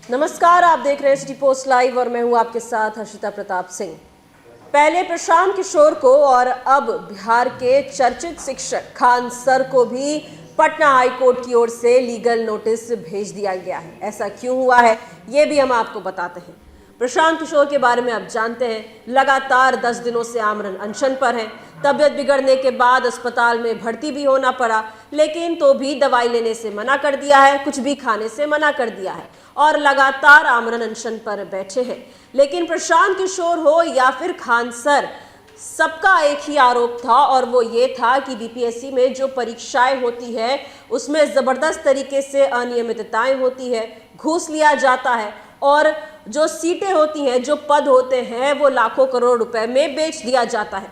नमस्कार, आप देख रहे हैं सिटी पोस्ट लाइव और मैं हूं आपके साथ हर्षिता प्रताप सिंह। पहले प्रशांत किशोर को और अब बिहार के चर्चित शिक्षक खान सर को भी पटना हाईकोर्ट की ओर से लीगल नोटिस भेज दिया गया है। ऐसा क्यों हुआ है, ये भी हम आपको बताते हैं। प्रशांत किशोर के बारे में आप जानते हैं, लगातार 10 दिनों से आमरण अनशन पर हैं। तबियत बिगड़ने के बाद अस्पताल में भर्ती भी होना पड़ा, लेकिन तो भी दवाई लेने से मना कर दिया है, कुछ भी खाने से मना कर दिया है और लगातार आमरण अनशन पर बैठे हैं। लेकिन प्रशांत किशोर हो या फिर खान सर, सबका एक ही आरोप था और वो ये था कि बीपीएससी में जो परीक्षाएं होती है उसमें ज़बरदस्त तरीके से अनियमितताएं होती है, घूस लिया जाता है और जो सीटें होती हैं, जो पद होते हैं, वो लाखों करोड़ रुपए में बेच दिया जाता है।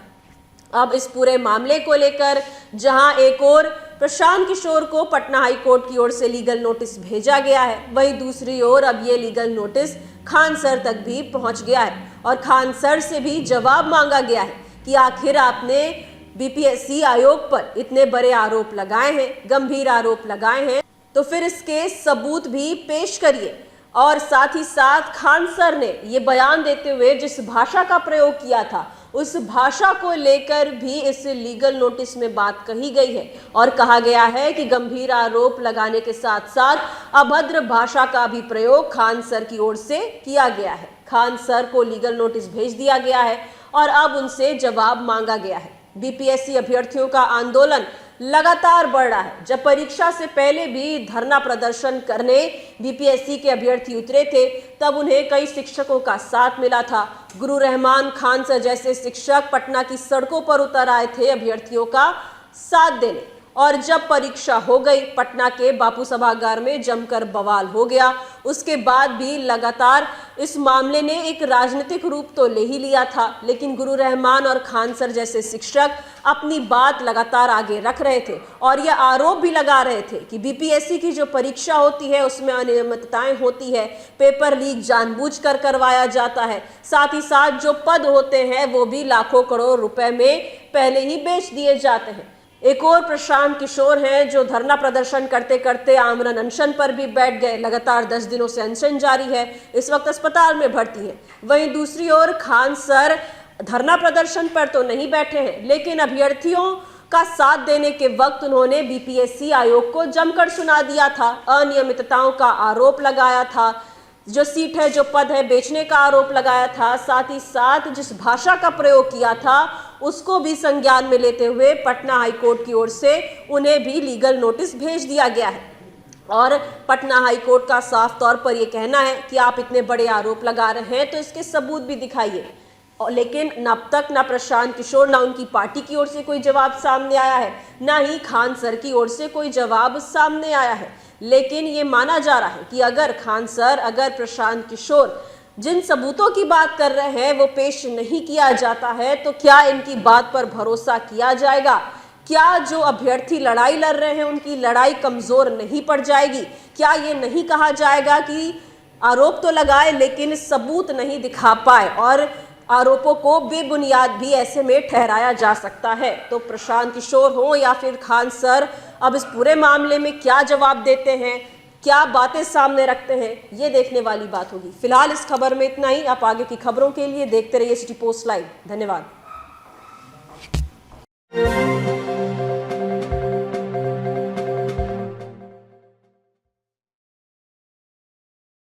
अब इस पूरे मामले को लेकर जहां एक और प्रशांत किशोर को पटना हाई कोर्ट की ओर से लीगल नोटिस भेजा गया है, वहीं दूसरी ओर अब ये लीगल नोटिस खान सर तक भी पहुंच गया है और खान सर से भी जवाब मांगा गया है कि आखिर आपने बीपीएससी आयोग पर इतने बड़े आरोप लगाए हैं, गंभीर आरोप लगाए हैं, तो फिर इसके सबूत भी पेश करिए। और साथ ही साथ खान सर ने ये बयान देते हुए जिस भाषा का प्रयोग किया था, उस भाषा को लेकर भी इस लीगल नोटिस में बात कही गई है और कहा गया है कि गंभीर आरोप लगाने के साथ साथ अभद्र भाषा का भी प्रयोग खान सर की ओर से किया गया है। खान सर को लीगल नोटिस भेज दिया गया है और अब उनसे जवाब मांगा गया है। बीपीएससी अभ्यर्थियों का आंदोलन लगातार बढ़ रहा है। जब परीक्षा से पहले भी धरना प्रदर्शन करने बीपीएससी के अभ्यर्थी उतरे थे, तब उन्हें कई शिक्षकों का साथ मिला था। गुरु रहमान खान सर जैसे शिक्षक पटना की सड़कों पर उतर आए थे अभ्यर्थियों का साथ देने। और जब परीक्षा हो गई, पटना के बापू सभागार में जमकर बवाल हो गया। उसके बाद भी लगातार इस मामले ने एक राजनीतिक रूप तो ले ही लिया था, लेकिन गुरु रहमान और खान सर जैसे शिक्षक अपनी बात लगातार आगे रख रहे थे और यह आरोप भी लगा रहे थे कि बीपीएससी की जो परीक्षा होती है उसमें अनियमितताएं होती है, पेपर लीक जानबूझकर करवाया जाता है, साथ ही साथ जो पद होते हैं वो भी लाखों करोड़ रुपए में पहले ही बेच दिए जाते हैं। एक और प्रशांत किशोर हैं जो धरना प्रदर्शन करते करते आमरण अनशन पर भी बैठ गए। लगातार 10 दिनों से अनशन जारी है, इस वक्त अस्पताल में भर्ती है। वहीं दूसरी ओर खान सर धरना प्रदर्शन पर तो नहीं बैठे हैं, लेकिन अभ्यर्थियों का साथ देने के वक्त उन्होंने बीपीएससी आयोग को जमकर सुना दिया था, अनियमितताओं का आरोप लगाया था, जो सीट है, जो पद है, बेचने का आरोप लगाया था, साथ ही साथ जिस भाषा का प्रयोग किया था उसको भी संज्ञान में लेते हुए पटना हाईकोर्ट की ओर से उन्हें भी लीगल नोटिस भेज दिया गया है। और पटना हाईकोर्ट का साफ तौर पर यह कहना है कि आप इतने बड़े आरोप लगा रहे हैं तो इसके सबूत भी दिखाइए। लेकिन अब तक ना प्रशांत किशोर, ना उनकी पार्टी की ओर से कोई जवाब सामने आया है, ना ही खान सर की ओर से कोई जवाब सामने आया है। लेकिन ये माना जा रहा है कि अगर खान सर, अगर प्रशांत किशोर जिन सबूतों की बात कर रहे हैं वो पेश नहीं किया जाता है, तो क्या इनकी बात पर भरोसा किया जाएगा? क्या जो अभ्यर्थी लड़ाई लड़ रहे हैं उनकी लड़ाई कमजोर नहीं पड़ जाएगी? क्या ये नहीं कहा जाएगा कि आरोप तो लगाए लेकिन सबूत नहीं दिखा पाए और आरोपों को बेबुनियाद भी ऐसे में ठहराया जा सकता है? तो प्रशांत किशोर हो या फिर खान सर, अब इस पूरे मामले में क्या जवाब देते हैं, क्या बातें सामने रखते हैं, ये देखने वाली बात होगी। फिलहाल इस खबर में इतना ही। आप आगे की खबरों के लिए देखते रहिए सिटी पोस्ट लाइव। धन्यवाद।